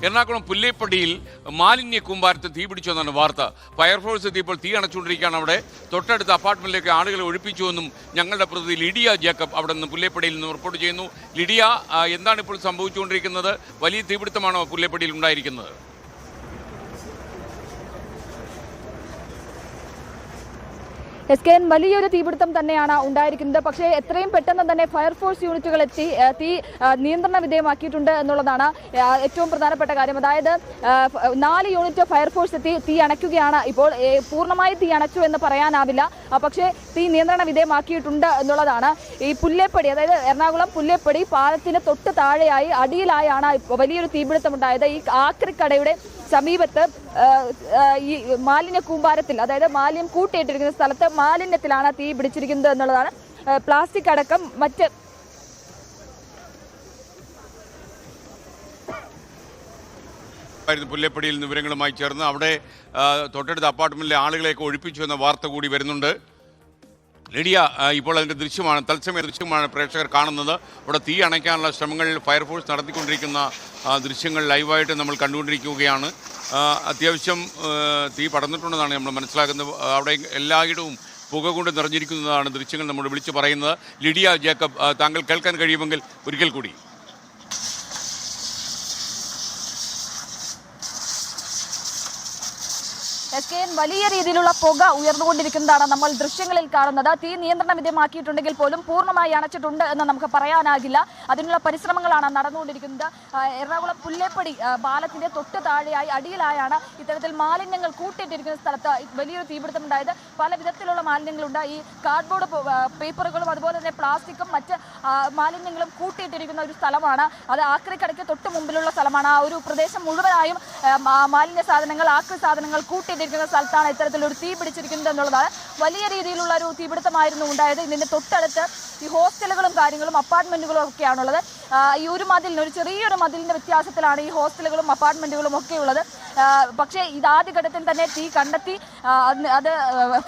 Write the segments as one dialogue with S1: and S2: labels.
S1: എറണാകുളം പുല്ലേപ്പടിയിൽ മാലിന്യ കൂമ്പാരത്തിൽ തീ പിടിച്ചു എന്നാണ് വാർത്ത. ഫയർഫോഴ്സ് എത്തിയപ്പോൾ തീ അണച്ചുകൊണ്ടിരിക്കുകയാണ്. അവിടെ തൊട്ടടുത്ത അപ്പാർട്ട്മെന്റിലേക്ക് ആളുകളെ ഒഴിപ്പിച്ചുവെന്നും ഞങ്ങളുടെ പ്രതിനിധി ലിഡിയ ജേക്കബ് അവിടെ നിന്ന് പുല്ലേപ്പടിയിൽ നിന്ന് റിപ്പോർട്ട് ചെയ്യുന്നു. ലിഡിയ, എന്താണ് ഇപ്പോൾ സംഭവിച്ചുകൊണ്ടിരിക്കുന്നത്? വലിയ തീപിടുത്തമാണോ പുല്ലേപ്പടിയിൽ ഉണ്ടായിരിക്കുന്നത്?
S2: SKN വലിയൊരു തീപിടുത്തം തന്നെയാണ് ഉണ്ടായിരിക്കുന്നത്. പക്ഷേ എത്രയും പെട്ടെന്ന് തന്നെ ഫയർഫോഴ്സ് യൂണിറ്റുകൾ എത്തി തീ നിയന്ത്രണ വിധേയമാക്കിയിട്ടുണ്ട് എന്നുള്ളതാണ് ഏറ്റവും പ്രധാനപ്പെട്ട കാര്യം. അതായത് 4 യൂണിറ്റ് ഫയർഫോഴ്സ് എത്തി തീ അണയ്ക്കുകയാണ്. ഇപ്പോൾ പൂർണ്ണമായി തീ അണച്ചു എന്ന് പറയാനാവില്ല, പക്ഷേ തീ നിയന്ത്രണ വിധേയമാക്കിയിട്ടുണ്ട് എന്നുള്ളതാണ്. ഈ പുല്ലേപ്പടി, അതായത് എറണാകുളം പുല്ലേപ്പടി പാലത്തിന് തൊട്ട് താഴെയായി അടിയിലായാണ് വലിയൊരു തീപിടുത്തം ഉണ്ടായത്. ഈ ആക്രിക്കടയുടെ സമീപത്ത് ഈ മാലിന്യ കൂമ്പാരത്തിൽ, അതായത് മാലിന്യം കൂട്ടിയിട്ടിരിക്കുന്ന സ്ഥലത്ത് മാലിന്യത്തിലാണ് തീ പിടിച്ചിരിക്കുന്നത് എന്നുള്ളതാണ്. പ്ലാസ്റ്റിക് അടക്കം മറ്റ്
S1: പുല്ലേപ്പടിയിൽ നിന്ന് വിവരങ്ങളുമായി ചേർന്ന് അവിടെ തൊട്ടടുത്ത അപ്പാർട്ട്മെന്റിലെ ആളുകളെയൊക്കെ ഒഴിപ്പിച്ചു എന്ന വാർത്ത കൂടി വരുന്നുണ്ട്. ലിഡിയ, ഇപ്പോൾ അതിൻ്റെ ദൃശ്യമാണ്, തത്സമയ ദൃശ്യമാണ് പ്രേക്ഷകർ കാണുന്നത്. അവിടെ തീ അണയ്ക്കാനുള്ള ശ്രമങ്ങൾ ഫയർഫോഴ്സ് നടത്തിക്കൊണ്ടിരിക്കുന്ന ദൃശ്യങ്ങൾ ലൈവായിട്ട് നമ്മൾ കണ്ടുകൊണ്ടിരിക്കുകയാണ്. അത്യാവശ്യം തീ പടർന്നിട്ടുണ്ടെന്നാണ് നമ്മൾ മനസ്സിലാക്കുന്നത്. അവിടെ എല്ലായിടവും പുക കൊണ്ട് നിറഞ്ഞിരിക്കുന്നതാണ് ദൃശ്യങ്ങൾ നമ്മൾ വിളിച്ചു പറയുന്നത്. ലിഡിയ ജേക്കബ്, താങ്കൾ കേൾക്കാൻ കഴിയുമെങ്കിൽ ഒരിക്കൽ കൂടി.
S2: SKN വലിയ രീതിയിലുള്ള പുക ഉയർന്നുകൊണ്ടിരിക്കുന്നതാണ് നമ്മൾ ദൃശ്യങ്ങളിൽ കാണുന്നത്. തീ നിയന്ത്രണ വിധേയമാക്കിയിട്ടുണ്ടെങ്കിൽ പോലും പൂർണ്ണമായി അണച്ചിട്ടുണ്ട് എന്ന് നമുക്ക് പറയാനാകില്ല. അതിനുള്ള പരിശ്രമങ്ങളാണ് നടന്നുകൊണ്ടിരിക്കുന്നത്. എറണാകുളം പുല്ലേപ്പടി പാലത്തിന്റെ തൊട്ട് താഴെയായി അടിയിലായാണ് ഇത്തരത്തിൽ മാലിന്യങ്ങൾ കൂട്ടിയിട്ടിരിക്കുന്ന സ്ഥലത്ത് വലിയൊരു തീപിടുത്തം ഉണ്ടായത്. പല വിധത്തിലുള്ള മാലിന്യങ്ങളുണ്ട്. ഈ കാർഡ്ബോർഡ് പേപ്പറുകളും അതുപോലെ തന്നെ പ്ലാസ്റ്റിക്കും മറ്റ് മാലിന്യങ്ങളും കൂട്ടിയിട്ടിരിക്കുന്ന ഒരു സ്ഥലമാണ്. അത് ആക്രിക്കടയ്ക്ക് തൊട്ട് മുമ്പിലുള്ള സ്ഥലമാണ്. ആ ഒരു പ്രദേശം മുഴുവനായും മാലിന്യ സാധനങ്ങൾ, ആക്രി സാധനങ്ങൾ കൂട്ടിയിട്ടിരിക്കുന്ന സ്ഥലത്താണ് ഇത്തരത്തിലൊരു തീ പിടിച്ചിരിക്കുന്നത് എന്നുള്ളതാണ്. വലിയ രീതിയിലുള്ള ഒരു തീപിടുത്തമായിരുന്നു ഉണ്ടായത്. ഇതിന്റെ തൊട്ടടുത്ത് ഈ ഹോസ്റ്റലുകളും കാര്യങ്ങളും അപ്പാർട്ട്മെന്റുകളും ഒക്കെയാണുള്ളത്. ഈ ഒരു മതിലിന്, ഒരു ചെറിയൊരു മതിലിന്റെ വ്യത്യാസത്തിലാണ് ഈ ഹോസ്റ്റലുകളും അപ്പാർട്ട്മെന്റുകളും ഒക്കെ ഉള്ളത്. പക്ഷേ ഇത് ആദ്യഘട്ടത്തിൽ തന്നെ തീ കണ്ടെത്തി അത്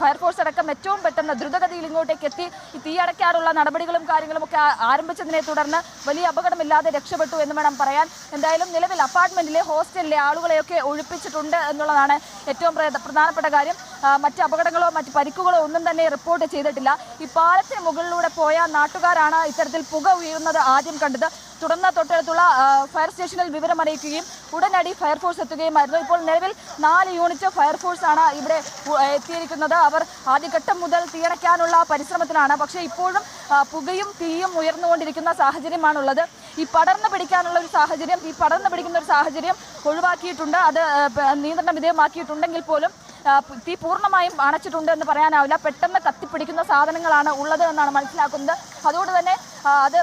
S2: ഫയർഫോഴ്സ് അടക്കം ഏറ്റവും പെട്ടെന്ന് ദ്രുതഗതിയിൽ ഇങ്ങോട്ടേക്ക് എത്തി തീ അടയ്ക്കാനുള്ള നടപടികളും കാര്യങ്ങളും ഒക്കെ ആരംഭിച്ചതിനെ തുടർന്ന് വലിയ അപകടമില്ലാതെ രക്ഷപ്പെട്ടു എന്ന് വേണം പറയാൻ. എന്തായാലും നിലവിൽ അപ്പാർട്ട്മെന്റിലെ ഹോസ്റ്റലിലെ ആളുകളെയൊക്കെ ഒഴിപ്പിച്ചിട്ടുണ്ട് എന്നുള്ളതാണ് ഏറ്റവും പ്രധാനപ്പെട്ട കാര്യം. മറ്റ് അപകടങ്ങളോ മറ്റ് പരിക്കുകളോ ഒന്നും തന്നെ റിപ്പോർട്ട് ചെയ്തിട്ടില്ല. ഈ പാലത്തിന് മുകളിലൂടെ പോയ നാട്ടുകാരാണ് ഇത്തരത്തിൽ പുക ഉയരുന്നത് ആദ്യം കണ്ടത്. തുടർന്ന് തൊട്ടടുത്തുള്ള ഫയർ സ്റ്റേഷനിൽ വിവരം അറിയിക്കുകയും ഉടനടി ഫയർഫോഴ്സ് എത്തുകയുമായിരുന്നു. ഇപ്പോൾ നിലവിൽ 4 യൂണിറ്റ് ഫയർഫോഴ്സ് ആണ് ഇവിടെ എത്തിയിരിക്കുന്നത്. അവർ ആദ്യഘട്ടം മുതൽ തീയണയ്ക്കാനുള്ള പരിശ്രമത്തിലാണ്. പക്ഷേ ഇപ്പോഴും പുകയും തീയും ഉയർന്നുകൊണ്ടിരിക്കുന്ന സാഹചര്യമാണുള്ളത്. ഈ പടർന്നു പിടിക്കുന്ന ഒരു സാഹചര്യം ഒഴിവാക്കിയിട്ടുണ്ട്. അത് നിയന്ത്രണ വിധേയമാക്കിയിട്ടുണ്ടെങ്കിൽ പോലും തീ പൂർണ്ണമായും അണച്ചിട്ടുണ്ട് എന്ന് പറയാനാവില്ല. പെട്ടെന്ന് കത്തിപ്പിടിക്കുന്ന സാധനങ്ങളാണ് ഉള്ളത് എന്നാണ് മനസ്സിലാക്കുന്നത്. അതുകൊണ്ട് തന്നെ അത്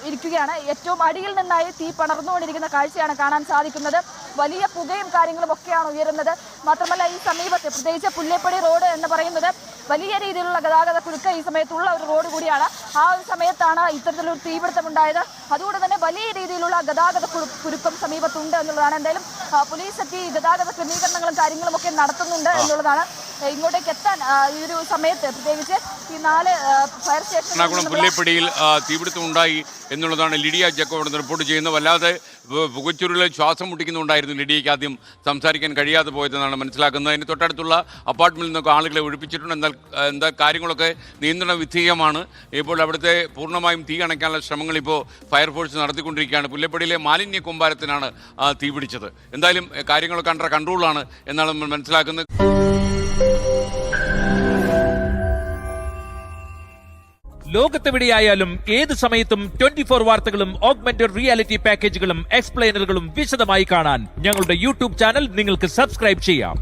S2: ഇരിക്കുകയാണ്. ഏറ്റവും അടിയിൽ നിന്നായി തീ പടർന്നുകൊണ്ടിരിക്കുന്ന കാഴ്ചയാണ് കാണാൻ സാധിക്കുന്നത്. വലിയ പുകയും കാര്യങ്ങളും ഒക്കെയാണ് ഉയരുന്നത്. മാത്രമല്ല ഈ സമീപത്ത്, പ്രത്യേകിച്ച് പുല്ലേപ്പടി റോഡ് എന്ന് പറയുന്നത് വലിയ രീതിയിലുള്ള ഗതാഗത കുരുക്ക് ഈ സമയത്തുള്ള ഒരു റോഡ് കൂടിയാണ്. ആ ഒരു സമയത്താണ് ഇത്തരത്തിലൊരു തീപിടുത്തം ഉണ്ടായത്. അതുകൊണ്ട് തന്നെ വലിയ രീതിയിലുള്ള ഗതാഗത കുരുക്കം സമീപത്തുണ്ട് എന്നുള്ളതാണ്. എന്തായാലും പോലീസ് എത്തി ഗതാഗത ക്രമീകരണങ്ങളും കാര്യങ്ങളും ഒക്കെ നടത്തുന്നുണ്ട് എന്നുള്ളതാണ്. ഇങ്ങോട്ടേക്ക് എത്താൻ ഈ ഒരു സമയത്ത് പ്രത്യേകിച്ച് ഈ 4 ഫയർ സ്റ്റേഷൻ
S1: പുല്ലേപ്പടിയിൽ തീപിടുത്തം ഉണ്ടായി എന്നുള്ളതാണ് ലിഡിയ ജേക്കബ് റിപ്പോർട്ട് ചെയ്യുന്നത്. വല്ലാതെ പുകച്ചുരുളിൽ ശ്വാസം മുട്ടിക്കുന്നുണ്ടായിരുന്നു ലിഡിയയ്ക്ക് ആദ്യം സംസാരിക്കാൻ കഴിയാതെ പോയതെന്നാണ് മനസ്സിലാക്കുന്നത്. അതിന് തൊട്ടടുത്തുള്ള അപ്പാർട്ട്മെന്റിൽ നിന്നൊക്കെ ആളുകളെ ഒഴിപ്പിച്ചിട്ടുണ്ട്. എന്നാൽ കാര്യങ്ങളൊക്കെ നിയന്ത്രണ വിധേയമാണ്. ഇപ്പോൾ അവിടുത്തെ പൂർണ്ണമായും തീ അണയ്ക്കാനുള്ള ശ്രമങ്ങൾ ഇപ്പോൾ ഫയർഫോഴ്സ് നടത്തിക്കൊണ്ടിരിക്കുകയാണ്. പുല്ലേപ്പടിയിലെ മാലിന്യ കൂമ്പാരത്തിനാണ് തീ പിടിച്ചത്. എന്തായാലും കാര്യങ്ങളൊക്കെ അണ്ടർ കൺട്രോളാണ് എന്നാണ് നമ്മൾ മനസ്സിലാക്കുന്നത്.
S3: ലോകത്തെവിടെയായാലും ഏത് സമയത്തും 24 വാർത്തകളും ഓഗ്മെന്റഡ് റിയാലിറ്റി പാക്കേജുകളും എക്സ്പ്ലെയിനറുകളും വിശദമായി കാണാൻ ഞങ്ങളുടെ യൂട്യൂബ് ചാനൽ നിങ്ങൾക്ക് സബ്സ്ക്രൈബ് ചെയ്യാം.